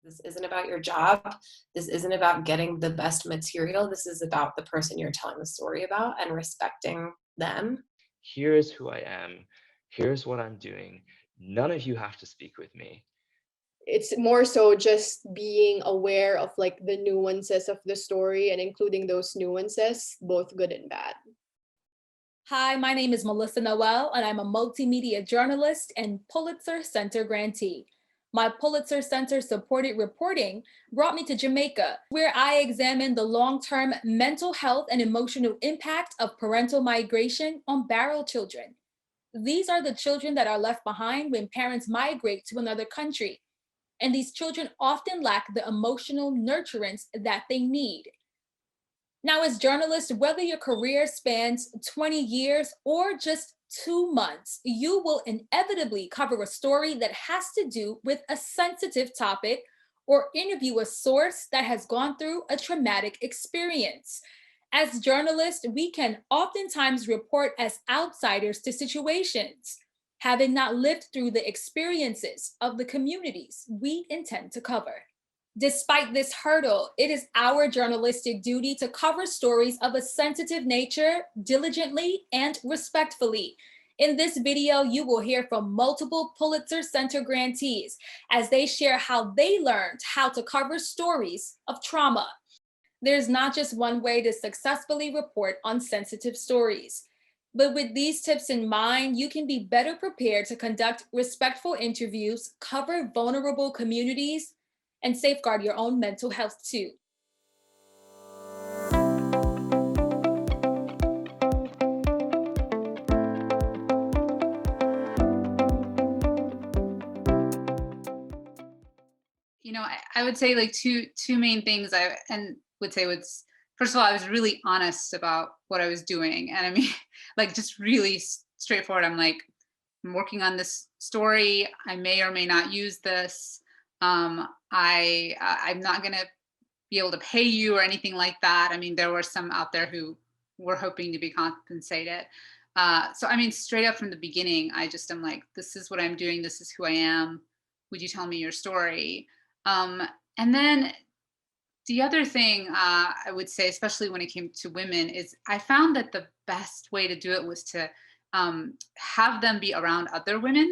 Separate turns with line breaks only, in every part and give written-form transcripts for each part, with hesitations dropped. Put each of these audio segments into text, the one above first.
This isn't about your job. This isn't about getting the best material. This is about the person you're telling the story about and respecting them.
Here's who I am. Here's what I'm doing. None of you have to speak with me.
It's more so just being aware of like the nuances of the story and including those nuances, both good and bad.
Hi, my name is Melissa Noel, and I'm a multimedia journalist and Pulitzer Center grantee. My Pulitzer Center supported reporting brought me to Jamaica, where I examined the long-term mental health and emotional impact of parental migration on barrel children. These are the children that are left behind when parents migrate to another country. And these children often lack the emotional nurturance that they need. Now, as journalists, whether your career spans 20 years or just 2 months, you will inevitably cover a story that has to do with a sensitive topic or interview a source that has gone through a traumatic experience. As journalists, we can oftentimes report as outsiders to situations, having not lived through the experiences of the communities we intend to cover. Despite this hurdle, it is our journalistic duty to cover stories of a sensitive nature diligently and respectfully. In this video, you will hear from multiple Pulitzer Center grantees as they share how they learned how to cover stories of trauma. There's not just one way to successfully report on sensitive stories. But with these tips in mind, you can be better prepared to conduct respectful interviews, cover vulnerable communities, and safeguard your own mental health too.
I would say like two main things would say was, first of all, I was really honest about what I was doing. And I mean, like just really straightforward. I'm like, I'm working on this story. I may or may not use this. I'm not going to be able to pay you or anything like that. I mean, there were some out there who were hoping to be compensated. So, I mean, straight up from the beginning, I just am like, this is what I'm doing. This is who I am. Would you tell me your story? And then the other thing I would say, especially when it came to women, is I found that the best way to do it was to have them be around other women.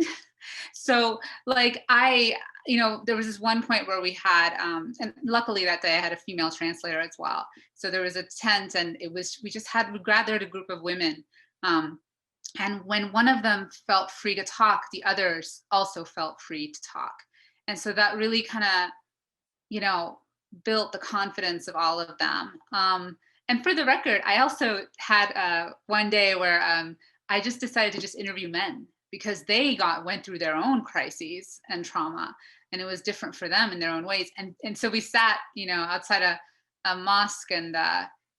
So like there was this one point where we had, and luckily that day I had a female translator as well. So there was a tent and we gathered a group of women. And when one of them felt free to talk, the others also felt free to talk. And so that really kind of, built the confidence of all of them. And for the record, I also had one day where I just decided to just interview men because they went through their own crises and trauma, and it was different for them in their own ways. And so we sat, outside a mosque, and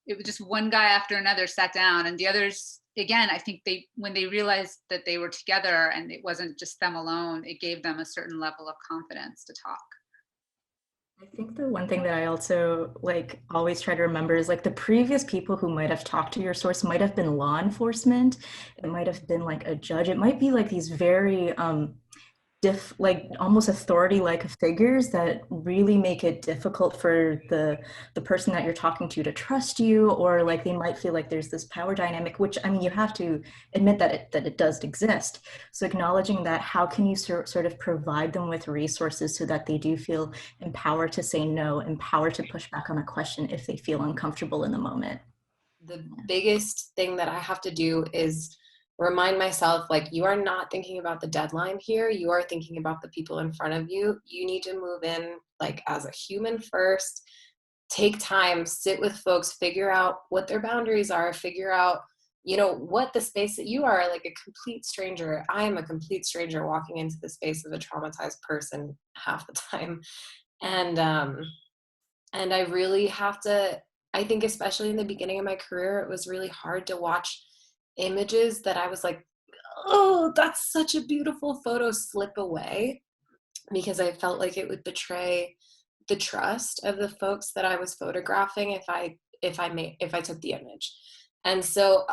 it was just one guy after another sat down, and the others, again, I think when they realized that they were together and it wasn't just them alone, it gave them a certain level of confidence to talk.
I think the one thing that I also always try to remember is the previous people who might have talked to your source might have been law enforcement. It might have been a judge. It might be these very almost authority-like figures that really make it difficult for the person that you're talking to trust you, or they might feel like there's this power dynamic, which, I mean, you have to admit that it does exist. So acknowledging that, how can you sort of provide them with resources so that they do feel empowered to say no, empowered to push back on a question if they feel uncomfortable in the moment?
The biggest thing that I have to do is remind myself, you are not thinking about the deadline here. You are thinking about the people in front of you. You need to move in as a human first, take time, sit with folks, figure out what their boundaries are, figure out, what the space that you are, a complete stranger. I am a complete stranger walking into the space of a traumatized person half the time. And I really have to, I think especially in the beginning of my career, it was really hard to watch images that I was like, oh, that's such a beautiful photo, slip away, because I felt like it would betray the trust of the folks that I was photographing if I took the image. And so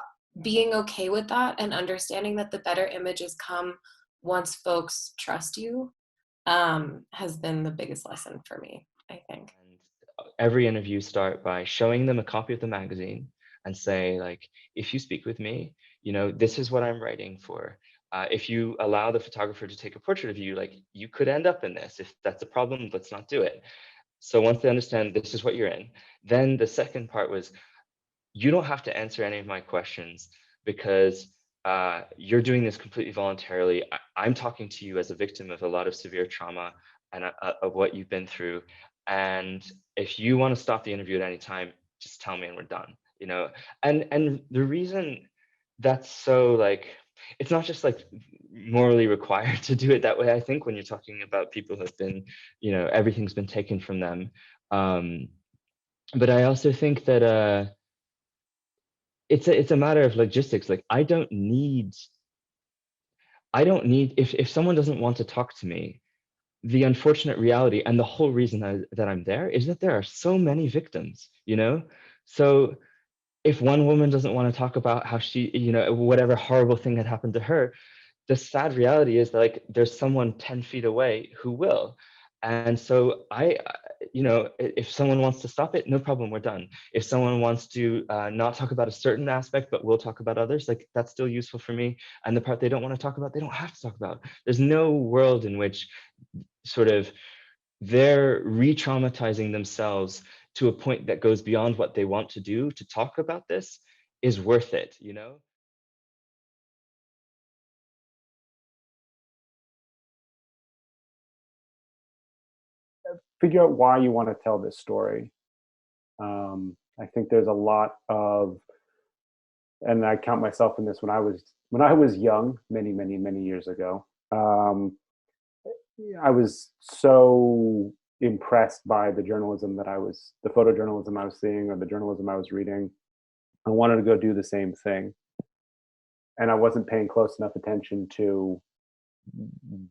being okay with that and understanding that the better images come once folks trust you, has been the biggest lesson for me, I think.
And every interview start by showing them a copy of the magazine and say, like, if you speak with me, this is what I'm writing for. If you allow the photographer to take a portrait of you, like, you could end up in this. If that's a problem, let's not do it. So once they understand this is what you're in, then the second part was, you don't have to answer any of my questions because you're doing this completely voluntarily. I'm talking to you as a victim of a lot of severe trauma and of what you've been through. And if you want to stop the interview at any time, just tell me and we're done. And the reason that's so, like, it's not just like morally required to do it that way. I think when you're talking about people who've been, everything's been taken from them. But I also think that it's a matter of logistics. Like, I don't need if someone doesn't want to talk to me, the unfortunate reality and the whole reason that I'm there is that there are so many victims, so if one woman doesn't want to talk about how she, whatever horrible thing had happened to her, the sad reality is that, like, there's someone 10 feet away who will. And so if someone wants to stop it, no problem, we're done. If someone wants to not talk about a certain aspect, but we'll talk about others, like, that's still useful for me. And the part they don't want to talk about, they don't have to talk about. There's no world in which sort of they're re-traumatizing themselves to a point that goes beyond what they want to do to talk about this is worth it,
Figure out why you want to tell this story. I think there's a lot of, and I count myself in this, when I was young, many years ago, I was so impressed by the photojournalism I was seeing, or the journalism I was reading. I wanted to go do the same thing. And I wasn't paying close enough attention to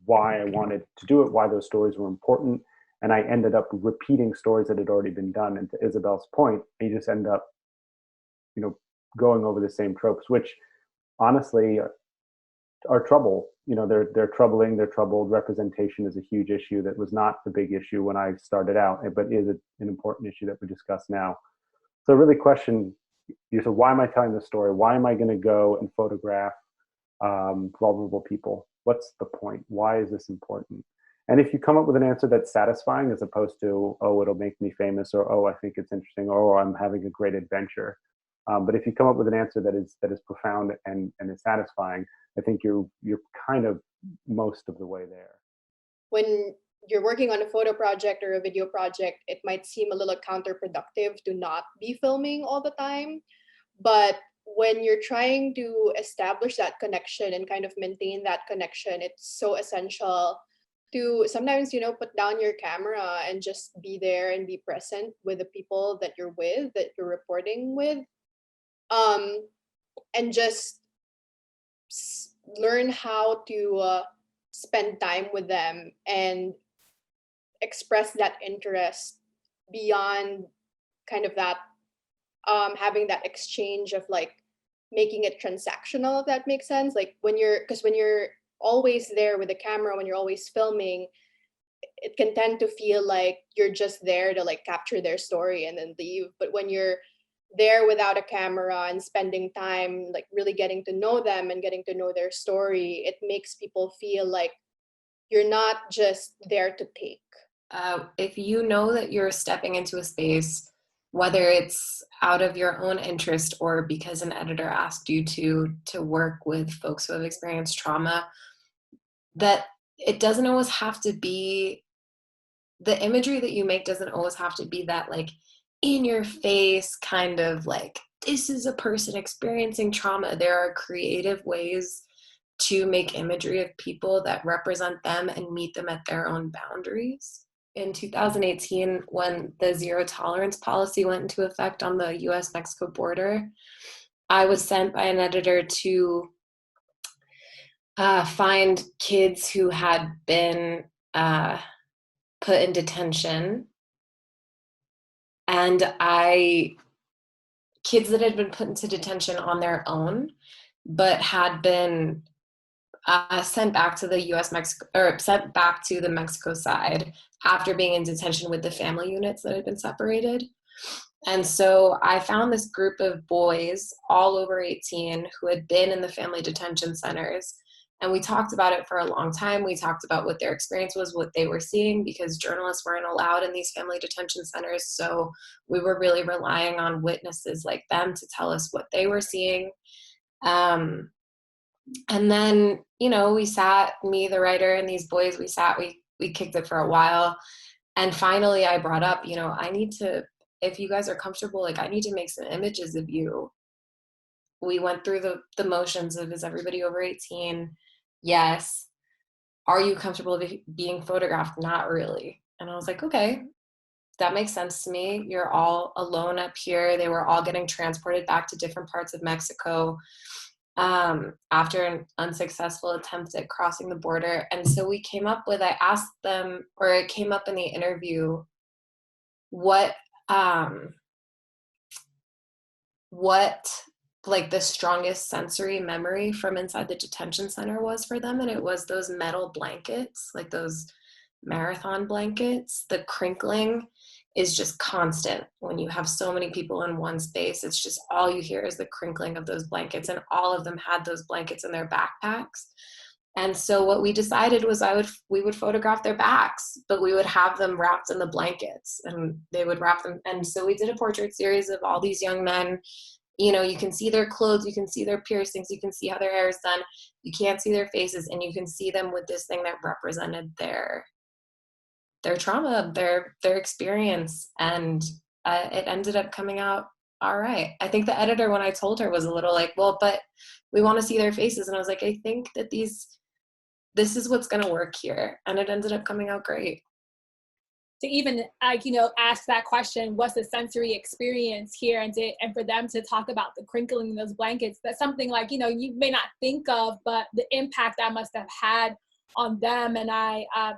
why I wanted to do it, why those stories were important. And I ended up repeating stories that had already been done. And to Isabel's point, you just end up, going over the same tropes, which honestly are trouble. They're troubling, they're troubled. Representation is a huge issue that was not the big issue when I started out, but is an important issue that we discuss now. So really question yourself, why am I telling this story? Why am I going to go and photograph vulnerable people? What's the point? Why is this important? And if you come up with an answer that's satisfying, as opposed to, oh, it'll make me famous, or, oh, I think it's interesting, or, oh, I'm having a great adventure. But if you come up with an answer that is profound and is satisfying, I think you're kind of most of the way there.
When you're working on a photo project or a video project, it might seem a little counterproductive to not be filming all the time. But when you're trying to establish that connection and kind of maintain that connection, it's so essential to sometimes, put down your camera and just be there and be present with the people that you're with, that you're reporting with. And just learn how to spend time with them and express that interest beyond kind of that, having that exchange of, like, making it transactional, if that makes sense. Like, when you're always there with the camera, when you're always filming, it can tend to feel like you're just there to, like, capture their story and then leave. But when you're there without a camera and spending time, like, really getting to know them and getting to know their story, it makes people feel like you're not just there to take.
If you know that you're stepping into a space, whether it's out of your own interest or because an editor asked you to work with folks who have experienced trauma, that it doesn't always have to be, the imagery that you make doesn't always have to be that, like, in your face kind of, like, this is a person experiencing trauma. There are creative ways to make imagery of people that represent them and meet them at their own boundaries. In 2018, when the zero tolerance policy went into effect on the US-Mexico border, I was sent by an editor to find kids who had been put in detention, and kids that had been put into detention on their own, but had been sent back to the U.S.-Mexico, or sent back to the Mexico side after being in detention with the family units that had been separated. And so I found this group of boys, all over 18, who had been in the family detention centers. And we talked about it for a long time. We talked about what their experience was, what they were seeing, because journalists weren't allowed in these family detention centers. So we were really relying on witnesses like them to tell us what they were seeing. And then, you know, we sat, me, the writer, and these boys, we kicked it for a while. And finally I brought up, you know, I need to, if you guys are comfortable, like, I need to make some images of you. We went through the motions of, is everybody over 18? Yes. Are you comfortable being photographed? Not really. And I was like, okay, that makes sense to me. You're all alone up here. They were all getting transported back to different parts of Mexico after an unsuccessful attempt at crossing the border. And so we came up with, I asked them, or it came up in the interview, what like the strongest sensory memory from inside the detention center was for them. And it was those metal blankets, like those marathon blankets. The crinkling is just constant when you have so many people in one space. It's just all you hear is the crinkling of those blankets, and all of them had those blankets in their backpacks. And so what we decided was we would photograph their backs, but we would have them wrapped in the blankets, and they would wrap them. And so we did a portrait series of all these young men. You know, you can see their clothes, you can see their piercings, you can see how their hair is done. You can't see their faces, and you can see them with this thing that represented their trauma, their experience. And it ended up coming out all right. I think the editor, when I told her, was a little like, well, but we want to see their faces. And I was like, I think that this is what's going to work here. And it ended up coming out great.
To even, like, you know, ask that question, what's the sensory experience here? And for them to talk about the crinkling in those blankets, that's something, like, you know, you may not think of, but the impact that must have had on them. And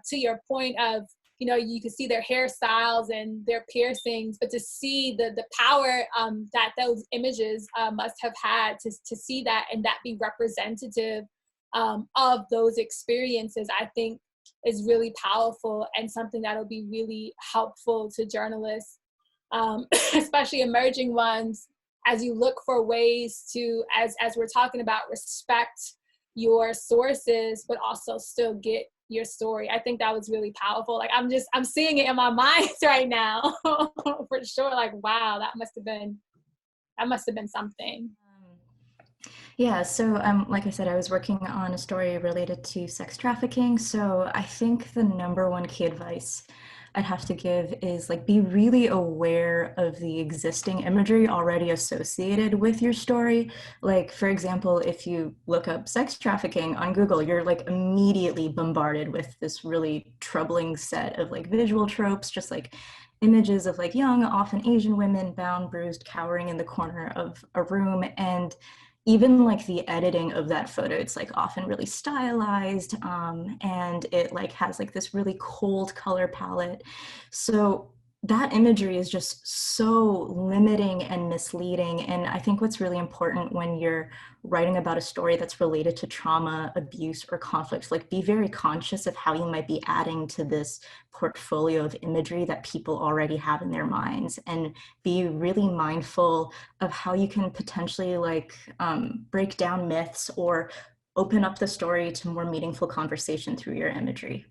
to your point of, you know, you can see their hairstyles and their piercings, but to see the power that those images must have had, to see that and that be representative of those experiences, I think is really powerful, and something that'll be really helpful to journalists, especially emerging ones, as you look for ways to, as we're talking about, respect your sources, but also still get your story. I think that was really powerful. Like, I'm seeing it in my mind right now for sure. Like, wow, that must have been something.
Yeah, so like I said, I was working on a story related to sex trafficking. So I think the number one key advice I'd have to give is, like, be really aware of the existing imagery already associated with your story. Like, for example, if you look up sex trafficking on Google, you're like immediately bombarded with this really troubling set of like visual tropes, just like images of like young, often Asian women, bound, bruised, cowering in the corner of a room. And even like the editing of that photo, it's like often really stylized, and it like has like this really cold color palette. So that imagery is just so limiting and misleading. And I think what's really important when you're writing about a story that's related to trauma, abuse, or conflict, like, be very conscious of how you might be adding to this portfolio of imagery that people already have in their minds, and be really mindful of how you can potentially like break down myths or open up the story to more meaningful conversation through your imagery.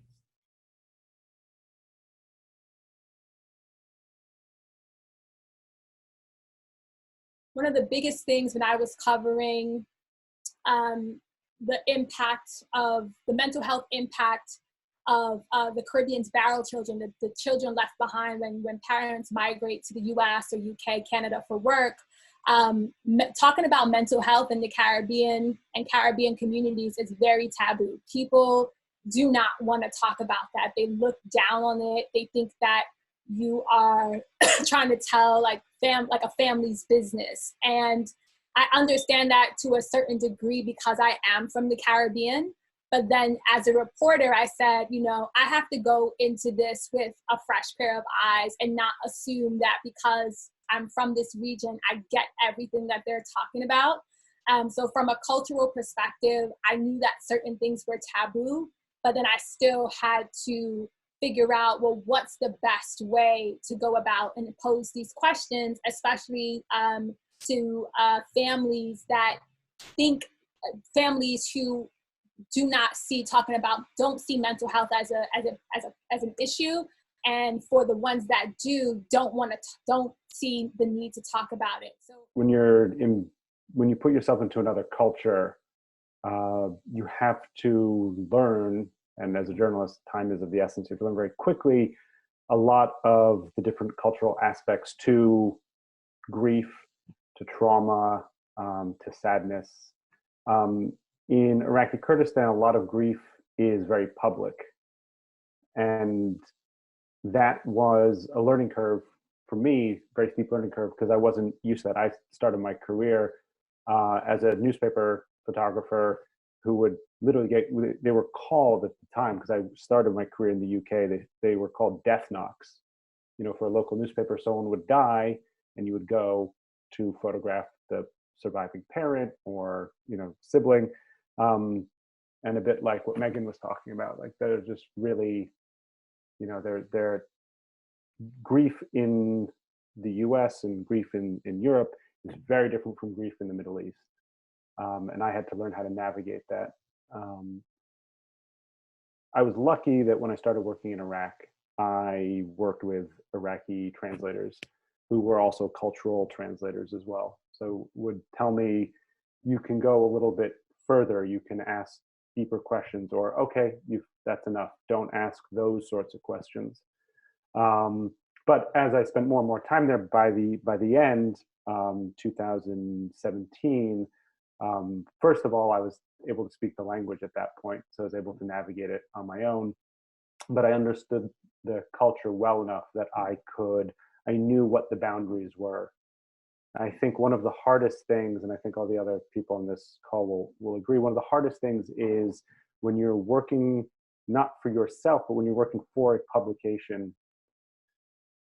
One of the biggest things when I was covering the impact of the mental health impact of the Caribbean's barrel children, the children left behind when parents migrate to the US or UK, Canada for work, talking about mental health in the Caribbean and Caribbean communities is very taboo. People do not want to talk about that. They look down on it. They think that you are trying to tell like a family's business. And I understand that to a certain degree because I am from the Caribbean. But then as a reporter, I said, you know, I have to go into this with a fresh pair of eyes and not assume that because I'm from this region, I get everything that they're talking about. So from a cultural perspective, I knew that certain things were taboo, but then I still had to figure out, well, what's the best way to go about and pose these questions, especially to families that think, families who do not see talking about, don't see mental health as an issue, and for the ones that do, don't see the need to talk about it. So
when you put yourself into another culture, you have to learn, and as a journalist, time is of the essence. You have to learn very quickly a lot of the different cultural aspects to grief, to trauma, to sadness. In Iraqi Kurdistan, a lot of grief is very public. And that was a learning curve for me, very steep learning curve, because I wasn't used to that. I started my career as a newspaper photographer who would literally they were called at the time, because I started my career in the UK, they were called death knocks. For a local newspaper, someone would die and you would go to photograph the surviving parent or, sibling. And a bit like what Meghan was talking about, like they're just really, their grief in the US and grief in Europe is very different from grief in the Middle East. And I had to learn how to navigate that. I was lucky that when I started working in Iraq, I worked with Iraqi translators who were also cultural translators as well. So would tell me, you can go a little bit further, you can ask deeper questions, or okay, that's enough, don't ask those sorts of questions. But as I spent more and more time there, by the end, 2017, first of all, I was able to speak the language at that point, so I was able to navigate it on my own. But I understood the culture well enough that I knew what the boundaries were. I think one of the hardest things, and I think all the other people on this call will agree, one of the hardest things is when you're working not for yourself, but when you're working for a publication,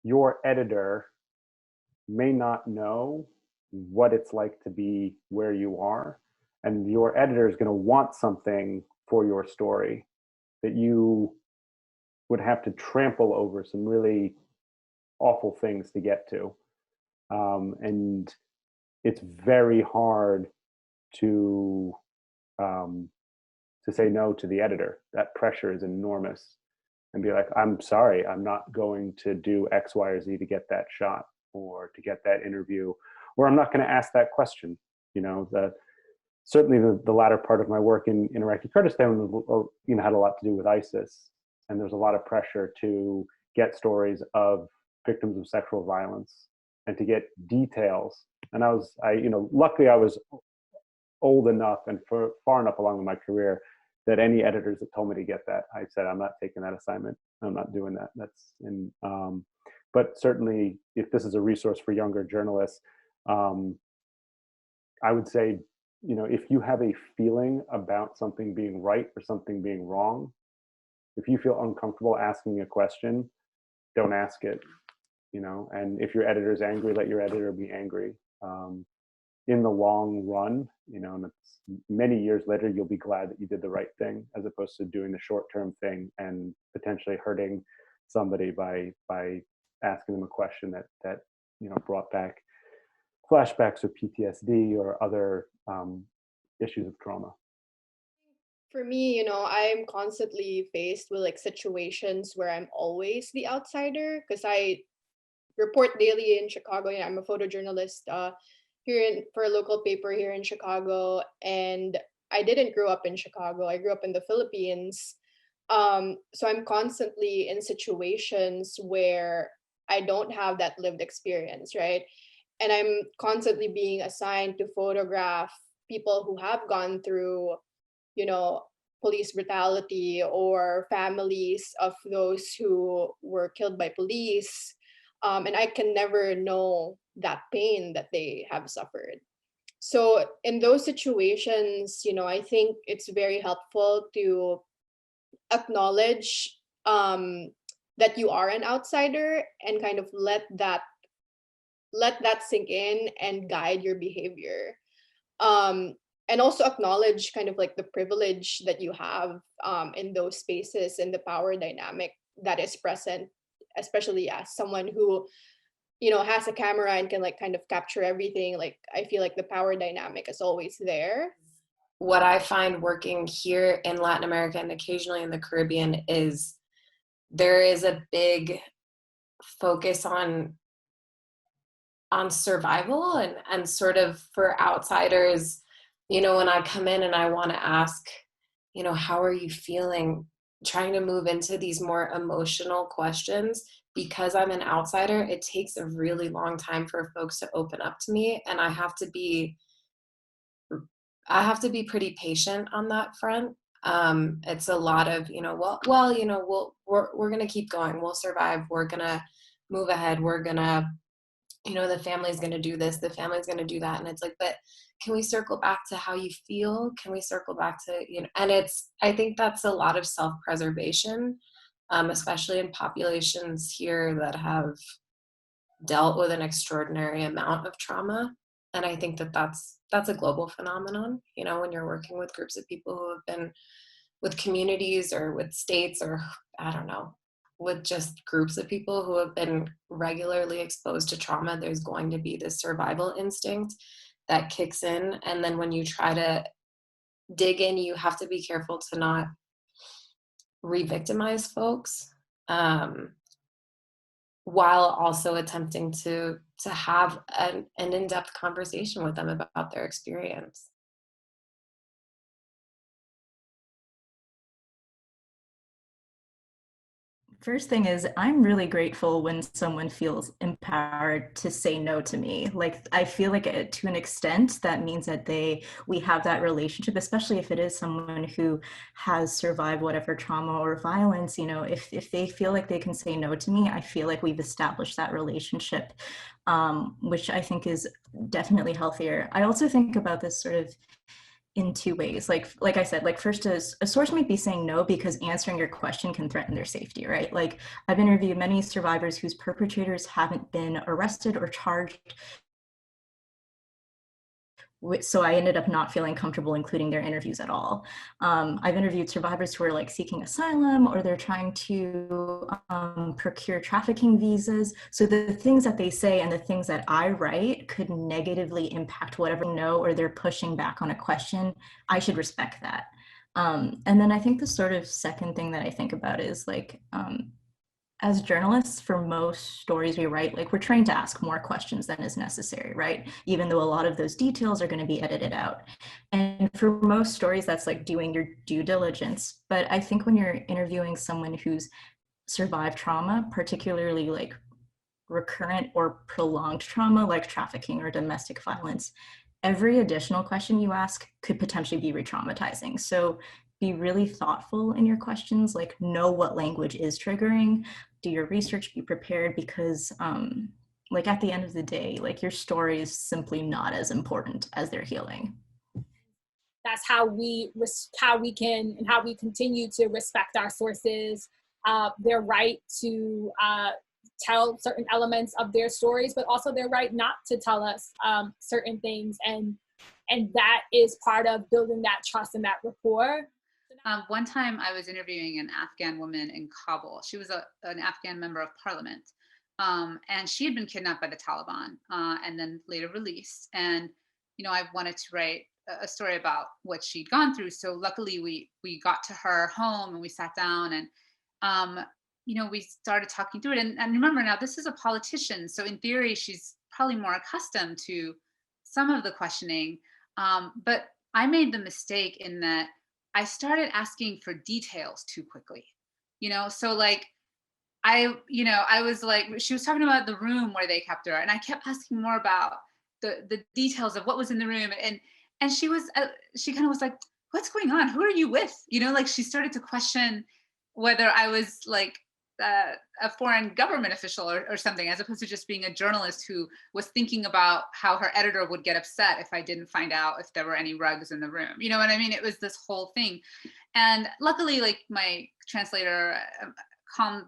your editor may not know what it's like to be where you are, and your editor is going to want something for your story that you would have to trample over some really awful things to get to. And it's very hard to say no to the editor. That pressure is enormous, and be like, I'm sorry, I'm not going to do X, Y, or Z to get that shot or to get that interview, or I'm not going to ask that question. Certainly the latter part of my work in Iraqi Kurdistan, had a lot to do with ISIS, and there's a lot of pressure to get stories of victims of sexual violence and to get details. And luckily I was old enough and far enough along in my career that any editors that told me to get that, I said, I'm not taking that assignment. I'm not doing that. But certainly if this is a resource for younger journalists, I would say, if you have a feeling about something being right or something being wrong, if you feel uncomfortable asking a question, don't ask it. And if your editor is angry, let your editor be angry. In the long run, and it's many years later, you'll be glad that you did the right thing, as opposed to doing the short-term thing and potentially hurting somebody by asking them a question that brought back flashbacks or PTSD or other issues of trauma.
For me, I'm constantly faced with situations where I'm always the outsider, because I report daily in Chicago. I'm a photojournalist for a local paper here in Chicago, and I didn't grow up in Chicago. I grew up in the Philippines. So I'm constantly in situations where I don't have that lived experience, right? And I'm constantly being assigned to photograph people who have gone through, police brutality, or families of those who were killed by police. And I can never know that pain that they have suffered. So in those situations, I think it's very helpful to acknowledge that you are an outsider, and kind of let that sink in and guide your behavior. And also acknowledge kind of like the privilege that you have in those spaces and the power dynamic that is present, especially as someone who, has a camera and can like kind of capture everything. Like, I feel like the power dynamic is always there.
What I find working here in Latin America and occasionally in the Caribbean is there is a big focus on survival and sort of for outsiders, when I come in and I want to ask, how are you feeling? Trying to move into these more emotional questions, because I'm an outsider, it takes a really long time for folks to open up to me, and I have to be pretty patient on that front. It's a lot of, we're going to keep going. We'll survive. We're going to move ahead. We're going to, the family's going to do this. The family's going to do that. And it's like, but can we circle back to how you feel? Can we circle back to, and I think that's a lot of self-preservation, especially in populations here that have dealt with an extraordinary amount of trauma. And I think that that's a global phenomenon, when you're working with groups of people who have been with communities or with states, or I don't know, with just groups of people who have been regularly exposed to trauma, there's going to be this survival instinct that kicks in. And then when you try to dig in, you have to be careful to not re-victimize folks, while also attempting to have an in-depth conversation with them about their experience.
First thing is, I'm really grateful when someone feels empowered to say no to me. Like, I feel like to an extent that means that we have that relationship, especially if it is someone who has survived whatever trauma or violence. If they feel like they can say no to me, I feel like we've established that relationship, which I think is definitely healthier. I also think about this sort of in two ways. Like I said, first is a source might be saying no because answering your question can threaten their safety, right? Like, I've interviewed many survivors whose perpetrators haven't been arrested or charged, so I ended up not feeling comfortable including their interviews at all. I've interviewed survivors who are like seeking asylum, or they're trying to procure trafficking visas. So the things that they say and the things that I write could negatively impact whatever they know, or they're pushing back on a question. I should respect that. And then I think the sort of second thing that I think about is like, as journalists, for most stories we write, like, we're trained to ask more questions than is necessary, right? Even though a lot of those details are going to be edited out. And for most stories, that's like doing your due diligence. But I think when you're interviewing someone who's survived trauma, particularly like recurrent or prolonged trauma, like trafficking or domestic violence, every additional question you ask could potentially be re-traumatizing. So be really thoughtful in your questions, like, know what language is triggering, do your research, be prepared, because like, at the end of the day, like, your story is simply not as important as their healing.
That's how we continue to respect our sources, their right to tell certain elements of their stories, but also their right not to tell us certain things. And that is part of building that trust and that rapport.
One time I was interviewing an Afghan woman in Kabul. She was an Afghan member of parliament. And she had been kidnapped by the Taliban and then later released. And, I wanted to write a story about what she'd gone through. So luckily we got to her home and we sat down and, we started talking through it. And remember, now this is a politician. So in theory, she's probably more accustomed to some of the questioning. But I made the mistake in that I started asking for details too quickly, so like, I was like, she was talking about the room where they kept her, and I kept asking more about the details of what was in the room. And she kind of was like, what's going on? Who are you with? Like, she started to question whether I was like a foreign government official or something, as opposed to just being a journalist who was thinking about how her editor would get upset if I didn't find out if there were any rugs in the room. You know what I mean? It was this whole thing. And luckily, like, my translator calmed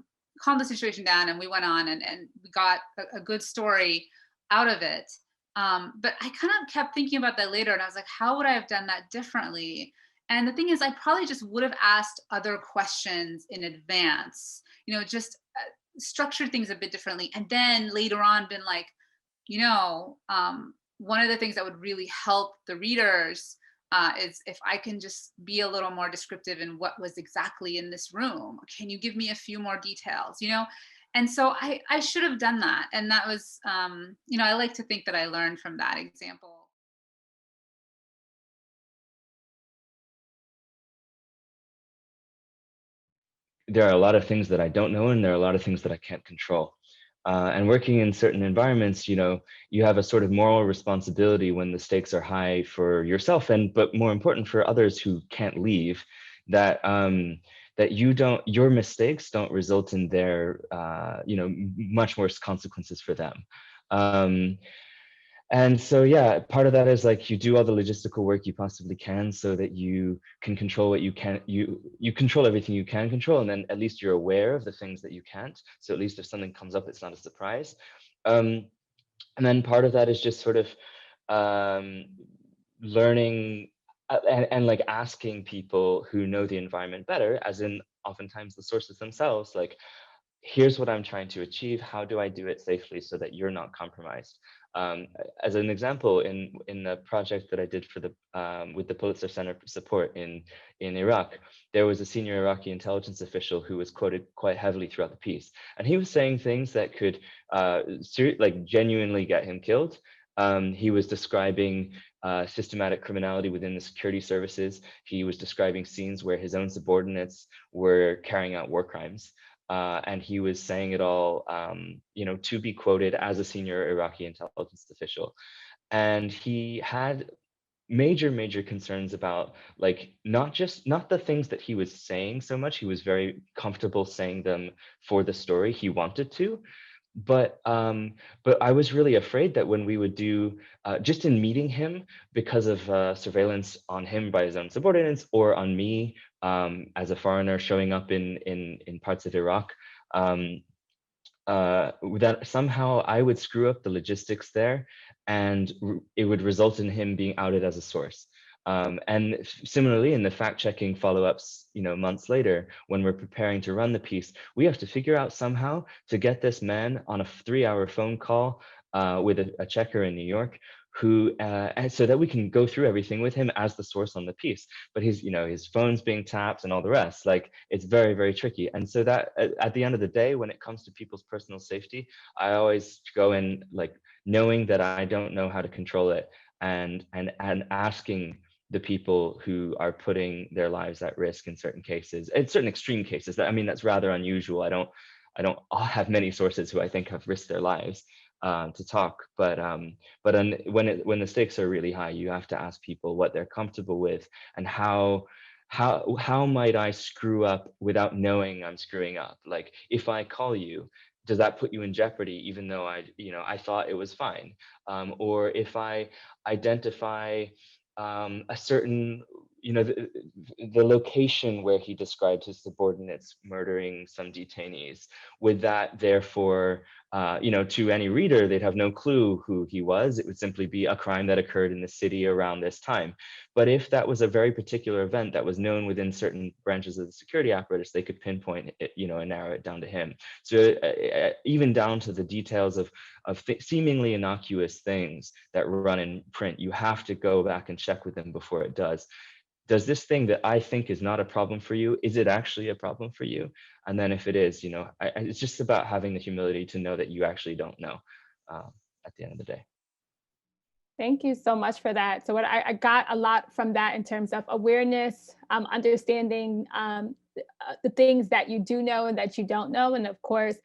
the situation down, and we went on and we got a good story out of it. But I kind of kept thinking about that later, and I was like, how would I have done that differently? And the thing is, I probably just would have asked other questions in advance, just structured things a bit differently. And then later on been like, one of the things that would really help the readers is if I can just be a little more descriptive in what was exactly in this room. Can you give me a few more details, And so I should have done that. And that was, I like to think that I learned from that example.
There are a lot of things that I don't know, and there are a lot of things that I can't control. And working in certain environments, you have a sort of moral responsibility when the stakes are high for yourself, but more important for others who can't leave, that your mistakes don't result in their much worse consequences for them. And so, yeah, part of that is like you do all the logistical work you possibly can so that you can control what you can, you control everything you can control, and then at least you're aware of the things that you can't. So at least if something comes up, it's not a surprise. And then part of that is just sort of learning and like asking people who know the environment better, as in oftentimes the sources themselves, like, here's what I'm trying to achieve. How do I do it safely so that you're not compromised? As an example, in the project that I did for with the Pulitzer Center support in Iraq, there was a senior Iraqi intelligence official who was quoted quite heavily throughout the piece, and he was saying things that could like genuinely get him killed. He was describing systematic criminality within the security services. He was describing scenes where his own subordinates were carrying out war crimes. And he was saying it all, to be quoted as a senior Iraqi intelligence official. And he had major concerns about, like, not the things that he was saying so much. He was very comfortable saying them for the story he wanted to. But I was really afraid that when we would do, just in meeting him, because of surveillance on him by his own subordinates or on me as a foreigner showing up in parts of Iraq, that somehow I would screw up the logistics there, and it would result in him being outed as a source. And similarly, in the fact-checking follow-ups, months later, when we're preparing to run the piece, we have to figure out somehow to get this man on a 3-hour phone call with a checker in New York, who so that we can go through everything with him as the source on the piece. But his phone's being tapped and all the rest. Like, it's very tricky. And so that at the end of the day, when it comes to people's personal safety, I always go in like knowing that I don't know how to control it, and asking the people who are putting their lives at risk in certain cases, in certain extreme cases. That's rather unusual. I don't have many sources who I think have risked their lives to talk, but when the stakes are really high, you have to ask people what they're comfortable with, and how might I screw up without knowing I'm screwing up. Like, if I call you, does that put you in jeopardy, even though I thought it was fine? Or if I identify a certain, the location where he described his subordinates murdering some detainees, would that therefore, to any reader, they'd have no clue who he was. It would simply be a crime that occurred in the city around this time. But if that was a very particular event that was known within certain branches of the security apparatus, they could pinpoint it, and narrow it down to him. So even down to the details of seemingly innocuous things that run in print, you have to go back and check with them before it does. Does this thing that I think is not a problem for you, is it actually a problem for you? And then if it is, it's just about having the humility to know that you actually don't know at the end of the day.
Thank you so much for that. So what I got a lot from that in terms of awareness, understanding the things that you do know and that you don't know. And of course,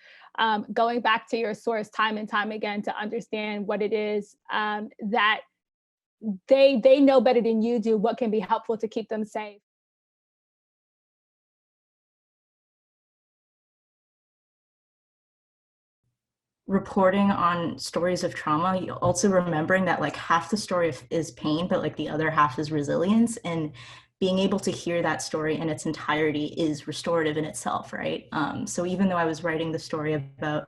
going back to your source time and time again to understand what it is that they know better than you do, what can be helpful to keep them safe.
Reporting on stories of trauma, also remembering that like half the story is pain, but like the other half is resilience, and being able to hear that story in its entirety is restorative in itself, right? So even though I was writing the story about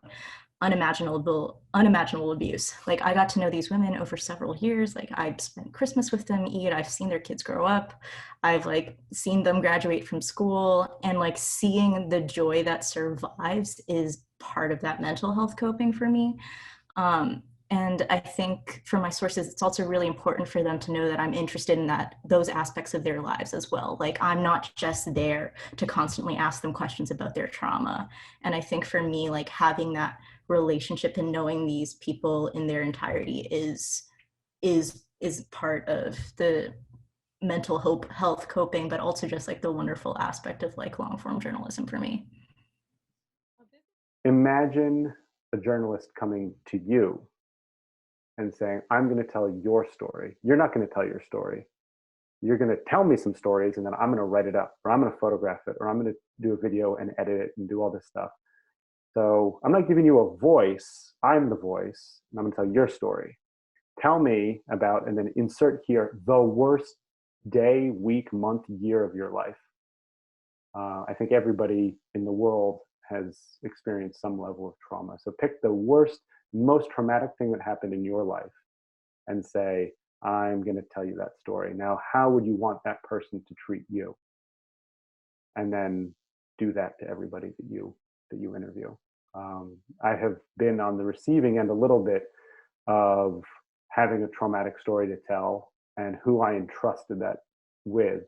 unimaginable abuse. Like, I got to know these women over several years. Like, I've spent Christmas with them, I've seen their kids grow up. I've like seen them graduate from school, and like seeing the joy that survives is part of that mental health coping for me. And I think from my sources, it's also really important for them to know that I'm interested in those aspects of their lives as well. Like, I'm not just there to constantly ask them questions about their trauma. And I think for me, like, having that relationship and knowing these people in their entirety is part of the mental health coping, but also just like the wonderful aspect of like long form journalism for me.
Imagine a journalist coming to you and saying, I'm going to tell your story. You're not going to tell your story. You're going to tell me some stories, and then I'm going to write it up, or I'm going to photograph it, or I'm going to do a video and edit it and do all this stuff. So I'm not giving you a voice. I'm the voice, and I'm going to tell your story. Tell me about, and then insert here, the worst day, week, month, year of your life. I think everybody in the world has experienced some level of trauma. So pick the worst, most traumatic thing that happened in your life and say, I'm going to tell you that story. Now, how would you want that person to treat you? And then do that to everybody that you interview. I have been on the receiving end a little bit of having a traumatic story to tell and who I entrusted that with.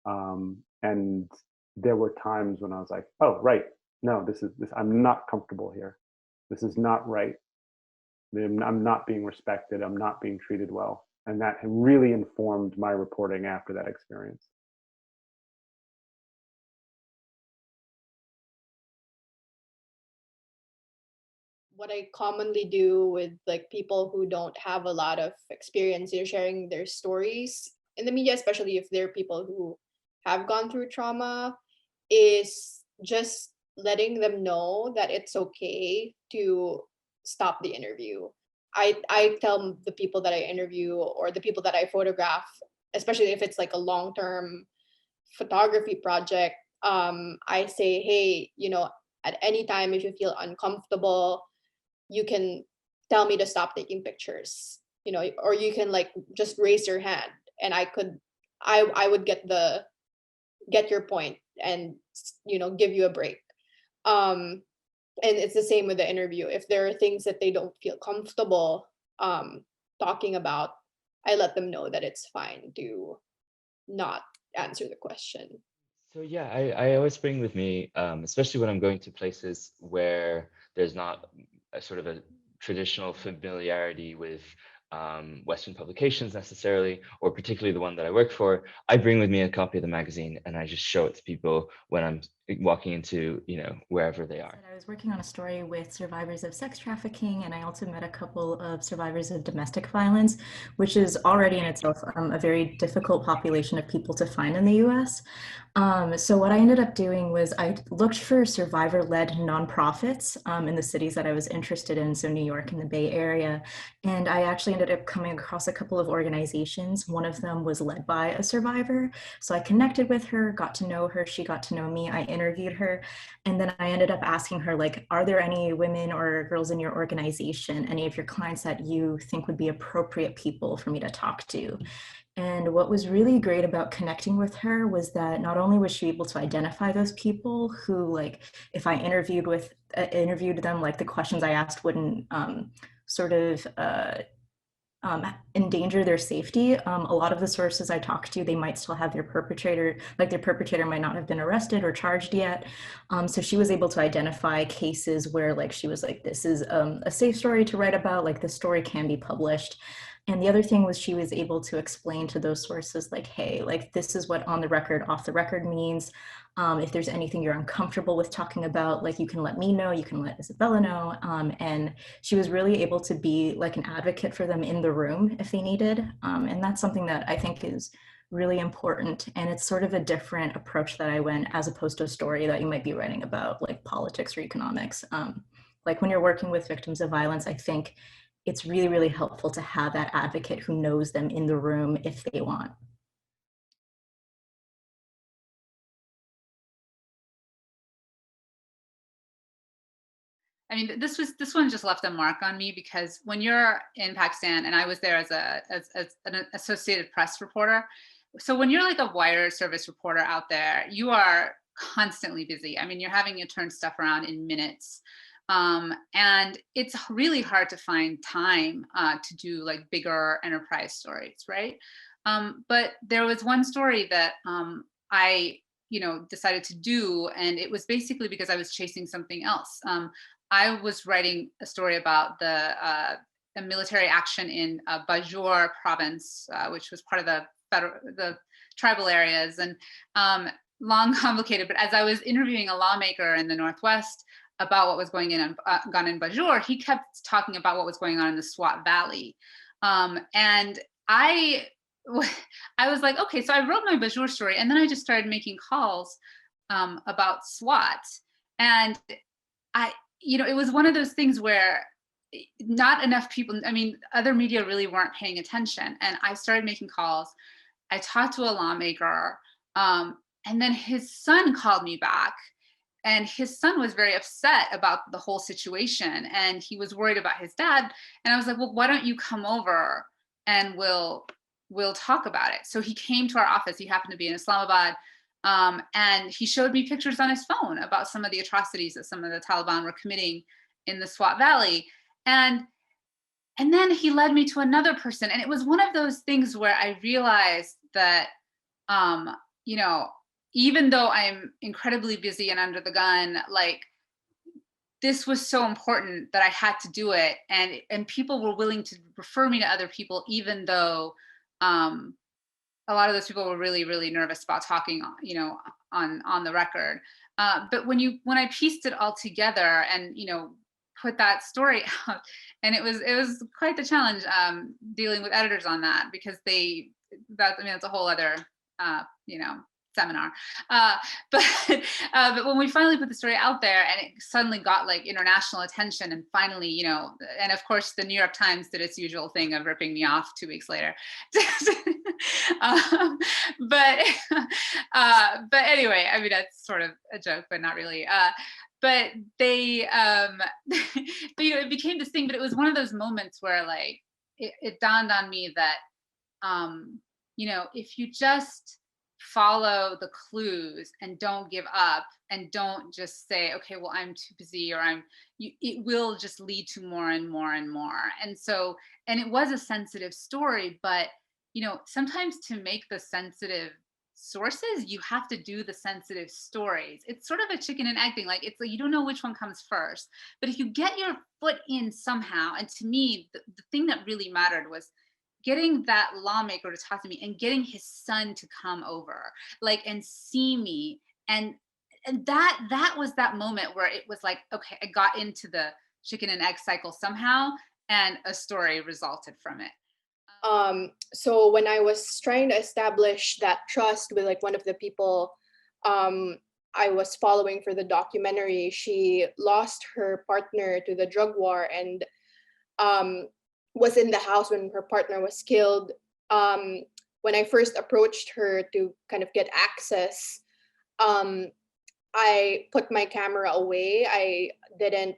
And there were times when I was like, oh, right. No, this, I'm not comfortable here. This is not right. I'm not being respected. I'm not being treated well. And that really informed my reporting after that experience.
What I commonly do with like people who don't have a lot of experience in sharing their stories in the media, especially if they're people who have gone through trauma, is just letting them know that it's okay to stop the interview. I tell the people that I interview or the people that I photograph, especially if it's like a long-term photography project, I say, hey, at any time if you feel uncomfortable, you can tell me to stop taking pictures, or you can like just raise your hand and I would get your point and give you a break. And it's the same with the interview. If there are things that they don't feel comfortable talking about, I let them know that it's fine to not answer the question.
So yeah, I always bring with me, especially when I'm going to places where there's not a sort of a traditional familiarity with Western publications necessarily, or particularly the one that I work for, I bring with me a copy of the magazine and I just show it to people when I'm walking into, wherever they are.
I was working on a story with survivors of sex trafficking, and I also met a couple of survivors of domestic violence, which is already in itself a very difficult population of people to find in the US. So what I ended up doing was I looked for survivor-led nonprofits in the cities that I was interested in, so New York and the Bay Area. And I actually ended up coming across a couple of organizations. One of them was led by a survivor. So I connected with her, got to know her, she got to know me, I interviewed her, and then I ended up asking her, like, are there any women or girls in your organization, any of your clients that you think would be appropriate people for me to talk to? And what was really great about connecting with her was that not only was she able to identify those people who, like, if I interviewed them, like the questions I asked wouldn't endanger their safety. A lot of the sources I talked to, they might still have their perpetrator might not have been arrested or charged yet. So she was able to identify cases where, like, she was like, this is a safe story to write about, like, the story can be published. And the other thing was she was able to explain to those sources, like, hey, like, this is what on the record, off the record means. If there's anything you're uncomfortable with talking about, like, you can let me know, you can let Isabella know. And she was really able to be like an advocate for them in the room if they needed. And that's something that I think is really important. And it's sort of a different approach that I went, as opposed to a story that you might be writing about like politics or economics. Like, when you're working with victims of violence, I think it's really, really helpful to have that advocate who knows them in the room if they want.
I mean, this one just left a mark on me, because when you're in Pakistan, and I was there as an Associated Press reporter, so when you're like a wire service reporter out there, you are constantly busy. I mean, you're having to turn stuff around in minutes. And it's really hard to find time to do like bigger enterprise stories, right? But there was one story that I decided to do, and it was basically because I was chasing something else. I was writing a story about the military action in Bajor province, which was part of the tribal areas, and long, complicated. But as I was interviewing a lawmaker in the Northwest about what was going on in Bajor, he kept talking about what was going on in the Swat Valley, and I was like, okay, so I wrote my Bajor story, and then I just started making calls about SWAT, and it was one of those things where not enough people, I mean, other media really weren't paying attention, and I started making calls. I talked to a lawmaker, and then his son called me back, and his son was very upset about the whole situation, and he was worried about his dad, and I was like, well, why don't you come over and we'll talk about it. So he came to our office. He happened to be in Islamabad, and he showed me pictures on his phone about some of the atrocities that some of the Taliban were committing in the Swat Valley. And then he led me to another person. And it was one of those things where I realized that, even though I'm incredibly busy and under the gun, like, this was so important that I had to do it. And people were willing to refer me to other people, even though a lot of those people were really, really nervous about talking, on the record. But when I pieced it all together and, put that story out, and it was quite the challenge dealing with editors on that, because that's a whole other, seminar. But when we finally put the story out there, and it suddenly got like international attention, and finally, and of course the New York Times did its usual thing of ripping me off 2 weeks later. But anyway, I mean, that's sort of a joke, but not really. But they, it became this thing. But it was one of those moments where, like, it dawned on me that, if you just follow the clues and don't give up, and don't just say, okay, well, I'm too busy, or it will just lead to more and more and more. And so, and it was a sensitive story, but, sometimes to make the sensitive sources, you have to do the sensitive stories. It's sort of a chicken and egg thing. Like, it's like, you don't know which one comes first, but if you get your foot in somehow, and to me, the thing that really mattered was getting that lawmaker to talk to me, and getting his son to come over, like, and see me. And that was that moment where it was like, okay, I got into the chicken and egg cycle somehow, and a story resulted from it.
So when I was trying to establish that trust with, like, one of the people I was following for the documentary, she lost her partner to the drug war, and was in the house when her partner was killed. When I first approached her to kind of get access, I put my camera away. I didn't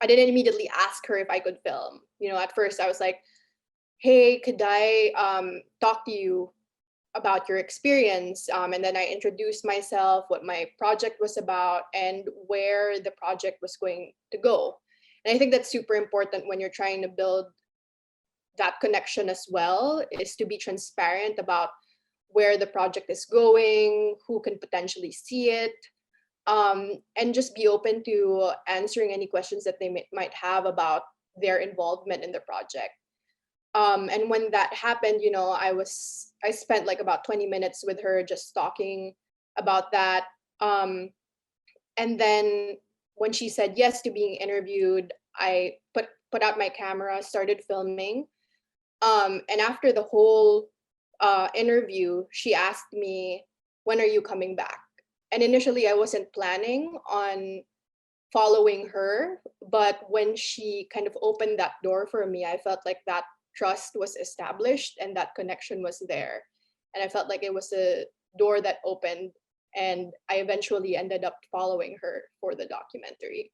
immediately ask her if I could film. At first I was like, hey, could I talk to you about your experience? And then I introduced myself, what my project was about, and where the project was going to go. And I think that's super important when you're trying to build that connection as well, is to be transparent about where the project is going, who can potentially see it, and just be open to answering any questions that they might have about their involvement in the project. And when that happened, I spent like about 20 minutes with her just talking about that. And then when she said yes to being interviewed, I put out my camera, started filming. And after the whole interview, she asked me, when are you coming back? And initially I wasn't planning on following her, but when she kind of opened that door for me, I felt like that trust was established and that connection was there. And I felt like it was a door that opened, and I eventually ended up following her for the documentary.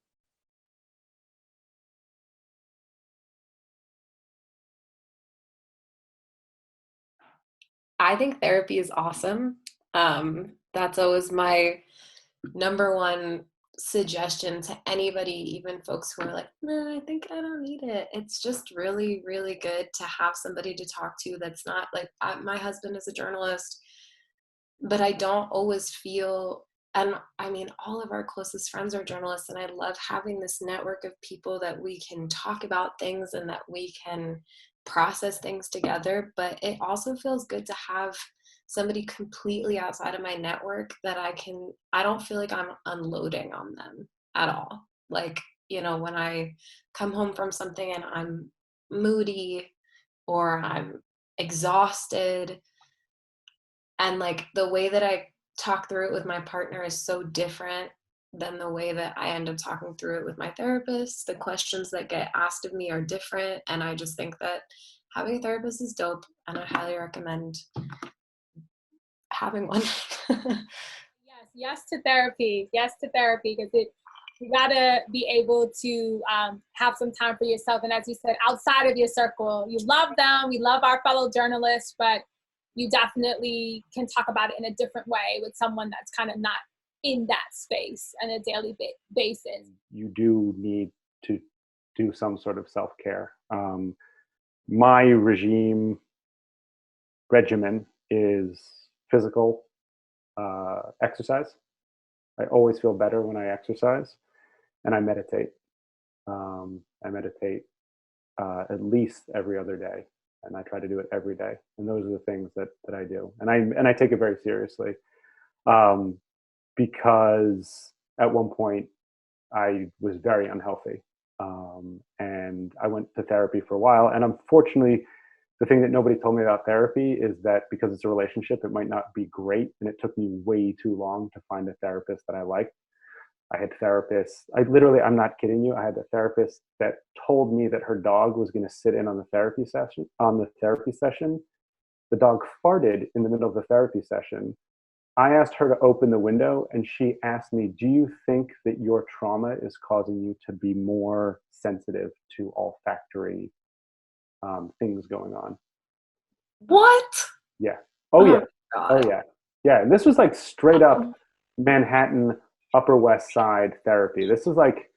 I think therapy is awesome. That's always my number one suggestion to anybody, even folks who are like, no, I think I don't need it. It's just really, really good to have somebody to talk to that's not like, my husband is a journalist, but I don't always feel, and I mean, all of our closest friends are journalists, and I love having this network of people that we can talk about things and that we can process things together. But it also feels good to have somebody completely outside of my network that I don't feel like I'm unloading on them at all. Like, when I come home from something and I'm moody or I'm exhausted, and like the way that I talk through it with my partner is so different than the way that I end up talking through it with my therapist. The questions that get asked of me are different, and I just think that having a therapist is dope, and I highly recommend having one.
Yes to therapy. Yes to therapy, because you gotta be able to have some time for yourself. And as you said, outside of your circle, you love them. We love our fellow journalists, but you definitely can talk about it in a different way with someone that's kind of not in that space on a daily basis.
You do need to do some sort of self-care. My regimen is physical exercise. I always feel better when I exercise, and I meditate. I meditate at least every other day, and I try to do it every day. And those are the things that I do, and I take it very seriously, because at one point I was very unhealthy, and I went to therapy for a while. And unfortunately, the thing that nobody told me about therapy is that because it's a relationship, it might not be great. And it took me way too long to find a therapist that I liked. I had therapists, I'm not kidding you. I had a therapist that told me that her dog was going to sit in on the therapy session. The dog farted in the middle of the therapy session. I asked her to open the window, and she asked me, do you think that your trauma is causing you to be more sensitive to olfactory things going on?
What?
Yeah. Oh yeah.
God.
Oh yeah. Yeah. And this was like straight up Manhattan, Upper West Side therapy. This is like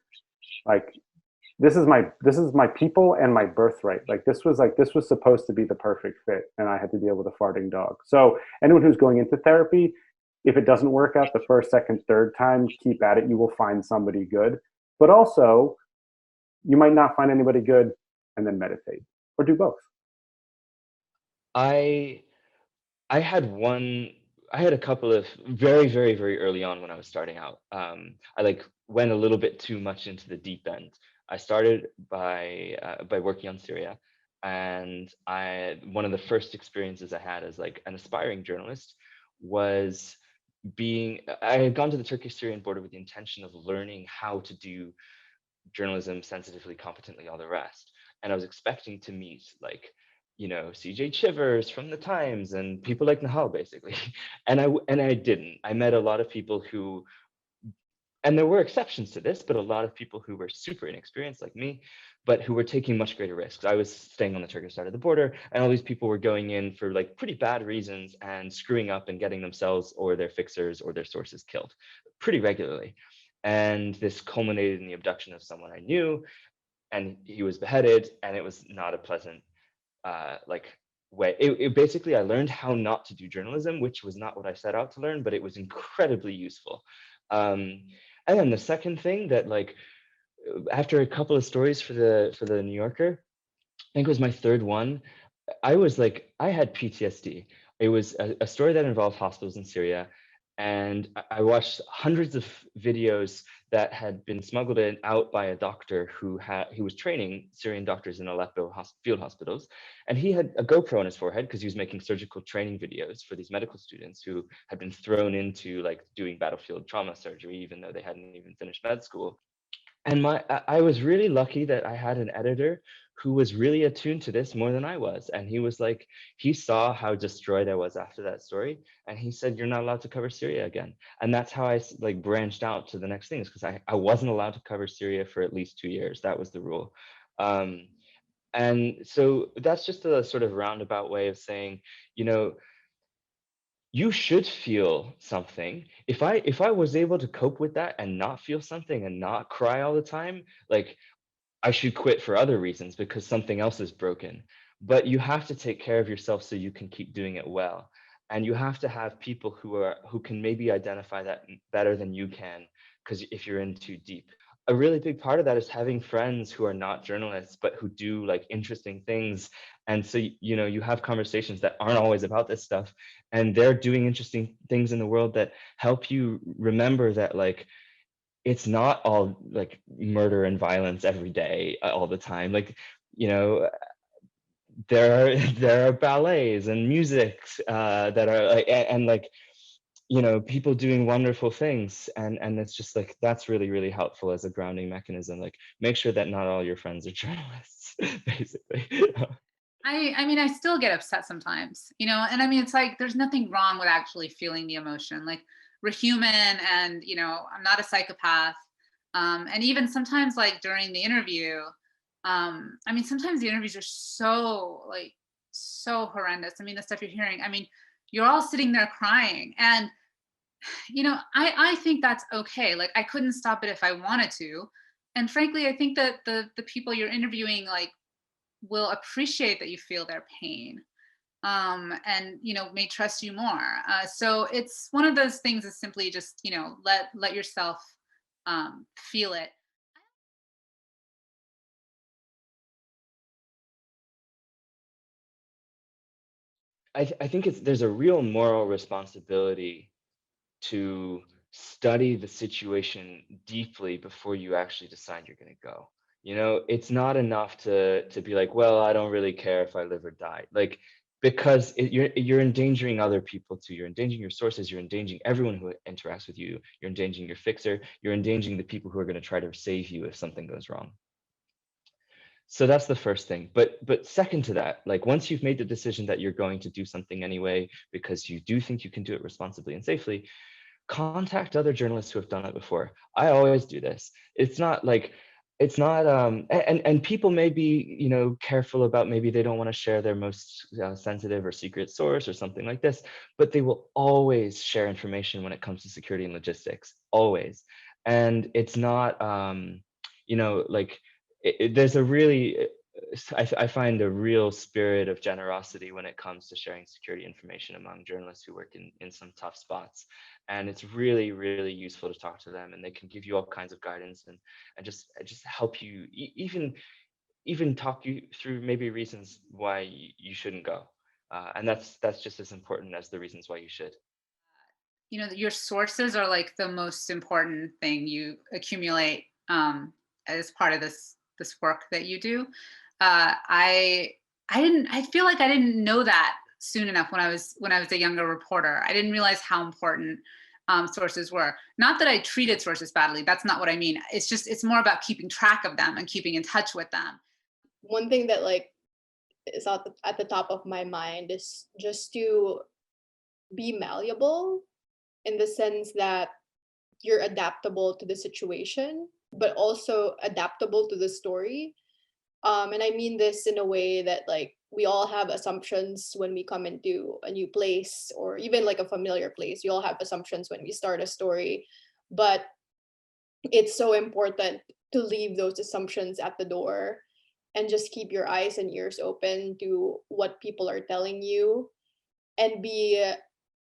this is my people and my birthright. This was supposed to be the perfect fit, and I had to deal with a farting dog. So anyone who's going into therapy, if it doesn't work out the first, second, third time, keep at it. You will find somebody good. But also, you might not find anybody good, and then meditate, or do both.
I had a couple of very, very, very early on when I was starting out. I went a little bit too much into the deep end. I started by working on Syria, and one of the first experiences I had as like an aspiring journalist was I had gone to the Turkish-Syrian border with the intention of learning how to do journalism sensitively, competently, all the rest. And I was expecting to meet CJ Chivers from the Times and people like Nahal, basically. And I didn't. I met a lot of people who, and there were exceptions to this, but a lot of people who were super inexperienced like me, but who were taking much greater risks. I was staying on the Turkish side of the border, and all these people were going in for like pretty bad reasons and screwing up and getting themselves or their fixers or their sources killed pretty regularly. And this culminated in the abduction of someone I knew, and he was beheaded, and it was not a pleasant way. It basically, I learned how not to do journalism, which was not what I set out to learn, but it was incredibly useful. And then the second thing that after a couple of stories for the New Yorker, I think it was my third one, I had PTSD. It was a story that involved hospitals in Syria. And I watched hundreds of videos that had been smuggled out by a doctor who was training Syrian doctors in Aleppo field hospitals. And he had a GoPro on his forehead because he was making surgical training videos for these medical students who had been thrown into doing battlefield trauma surgery, even though they hadn't even finished med school. And I was really lucky that I had an editor who was really attuned to this more than I was. And he saw how destroyed I was after that story. And he said, you're not allowed to cover Syria again. And that's how I branched out to the next things, because I wasn't allowed to cover Syria for at least 2 years. That was the rule. And so that's just a sort of roundabout way of saying, you should feel something. If I was able to cope with that and not feel something and not cry all the time, like, I should quit for other reasons because something else is broken. But you have to take care of yourself so you can keep doing it well. And you have to have people who can maybe identify that better than you can, because if you're in too deep. A really big part of that is having friends who are not journalists but who do like interesting things. And so you know, you have conversations that aren't always about this stuff, and they're doing interesting things in the world that help you remember that, like, it's not all like murder and violence every day, all the time. Like, you know, there are ballets and music that are like, and like, you know, people doing wonderful things, and it's just like, that's really, really helpful as a grounding mechanism. Like, make sure that not all your friends are journalists, basically.
I mean, I still get upset sometimes, you know, and I mean, it's like there's nothing wrong with actually feeling the emotion. Like, we're human, and you know, I'm not a psychopath. And even sometimes, like during the interview, I mean, sometimes the interviews are so like so horrendous. I mean, the stuff you're hearing. I mean, you're all sitting there crying, and you know, I think that's okay. Like, I couldn't stop it if I wanted to, and frankly, I think that the people you're interviewing like will appreciate that you feel their pain, and you know, may trust you more. So it's one of those things is simply just, you know, let yourself feel it.
I think there's a real moral responsibility to study the situation deeply before you actually decide you're going to go. You know, it's not enough to be like, well, I don't really care if I live or die. Like, because you're endangering other people too. You're endangering your sources. You're endangering everyone who interacts with you. You're endangering your fixer. You're endangering the people who are going to try to save you if something goes wrong. So that's the first thing. But second to that, like, once you've made the decision that you're going to do something anyway because you do think you can do it responsibly and safely, contact other journalists who have done it before. I always do this. It's not like, it's not and people may be, you know, careful about, maybe they don't want to share their most sensitive or secret source or something like this, but they will always share information when it comes to security and logistics, always. And it's not you know, like, there's a really I find a real spirit of generosity when it comes to sharing security information among journalists who work in some tough spots. And it's really, really useful to talk to them, and they can give you all kinds of guidance, and just help you, even talk you through maybe reasons why you shouldn't go. And that's just as important as the reasons why you should.
You know, your sources are like the most important thing you accumulate as part of this work that you do. I feel like I didn't know that soon enough when I was a younger reporter. I didn't realize how important sources were. Not that I treated sources badly. That's not what I mean. It's just, it's more about keeping track of them and keeping in touch with them.
One thing that like is at the top of my mind is just to be malleable, in the sense that you're adaptable to the situation, but also adaptable to the story. And I mean this in a way that, like, we all have assumptions when we come into a new place or even like a familiar place. We all have assumptions when we start a story, but it's so important to leave those assumptions at the door and just keep your eyes and ears open to what people are telling you, and be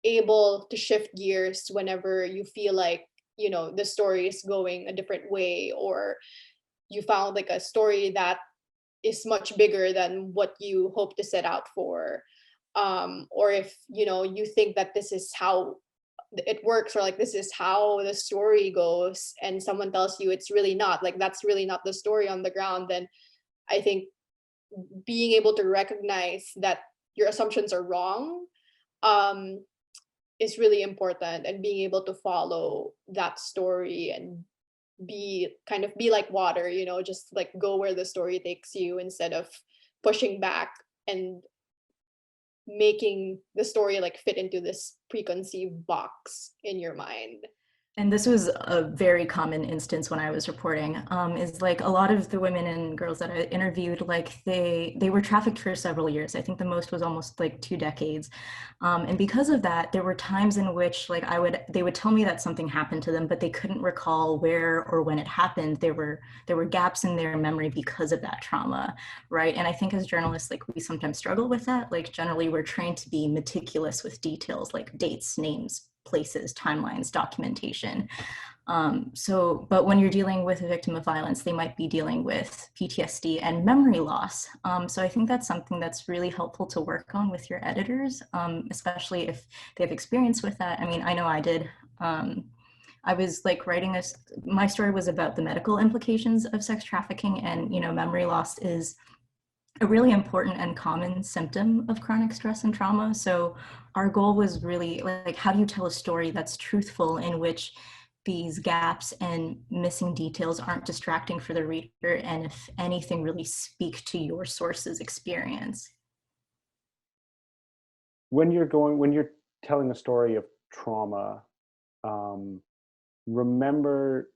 able to shift gears whenever you feel like, you know, the story is going a different way, or you found like a story that is much bigger than what you hope to set out for. Or if, you know, you think that this is how it works, or like this is how the story goes, and someone tells you it's really not, like that's really not the story on the ground, then I think being able to recognize that your assumptions are wrong um, is really important, and being able to follow that story and be like water, you know, just like go where the story takes you instead of pushing back and making the story like fit into this preconceived box in your mind.
And this was a very common instance when I was reporting, is like a lot of the women and girls that I interviewed, like they were trafficked for several years. I think the most was almost like 2 decades. And because of that, there were times in which like they would tell me that something happened to them, but they couldn't recall where or when it happened. There were gaps in their memory because of that trauma, right? And I think as journalists, like we sometimes struggle with that. Like generally we're trained to be meticulous with details like dates, names, places, timelines, documentation. But when you're dealing with a victim of violence, they might be dealing with PTSD and memory loss. So I think that's something that's really helpful to work on with your editors, especially if they have experience with that. I mean, I know I did. I was like my story was about the medical implications of sex trafficking, and memory loss is a really important and common symptom of chronic stress and trauma. So our goal was really like, how do you tell a story that's truthful, in which these gaps and missing details aren't distracting for the reader, and if anything, really speak to your source's experience?
When you're telling a story of trauma, remember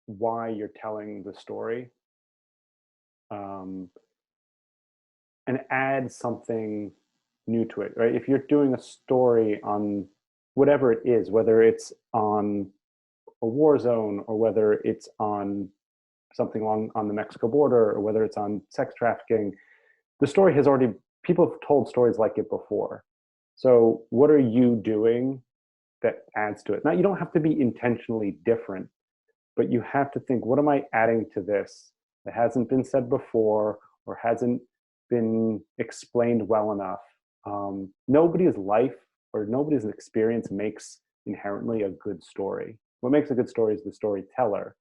why you're telling the story. And add something new to it, right? If you're doing a story on whatever it is, whether it's on a war zone, or whether it's on something on the Mexico border, or whether it's on sex trafficking, the story has already, people have told stories like it before. So what are you doing that adds to it? Now, you don't have to be intentionally different, but you have to think, what am I adding to this that hasn't been said before, or hasn't been explained well enough? Nobody's life or nobody's experience makes inherently a good story. What makes a good story is the storyteller.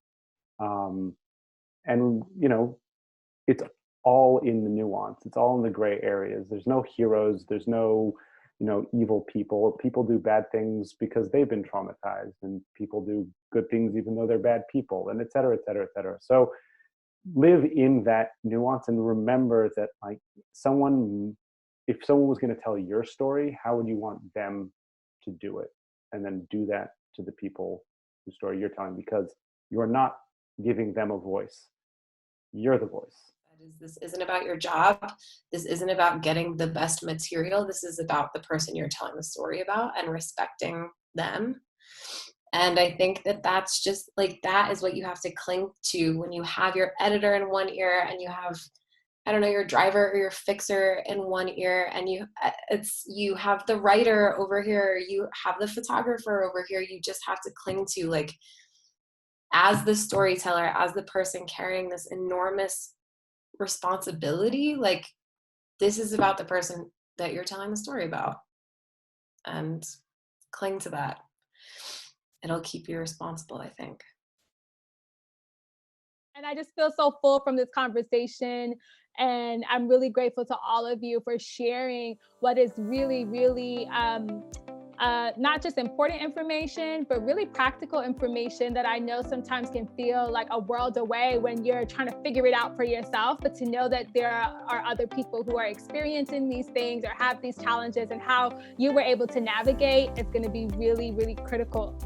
And it's all in the nuance. It's all in the gray areas. There's no heroes. There's no, evil people. People do bad things because they've been traumatized, and people do good things even though they're bad people, and et cetera, et cetera, et cetera. So live in that nuance, and remember that if someone was going to tell your story, how would you want them to do it? And then do that to the people whose story you're telling, because you're not giving them a voice. You're the voice.
This isn't about your job. This isn't about getting the best material. This is about the person you're telling the story about, and respecting them. And I think that's just like, that is what you have to cling to when you have your editor in one ear, and you have, I don't know, your driver or your fixer in one ear, and you have the writer over here, you have the photographer over here. You just have to cling to, like, as the storyteller, as the person carrying this enormous responsibility, like, this is about the person that you're telling the story about, and cling to that. It'll keep you responsible, I think.
And I just feel so full from this conversation. And I'm really grateful to all of you for sharing what is really, really not just important information, but really practical information that I know sometimes can feel like a world away when you're trying to figure it out for yourself. But to know that there are other people who are experiencing these things or have these challenges, and how you were able to navigate, is going to be really, really critical.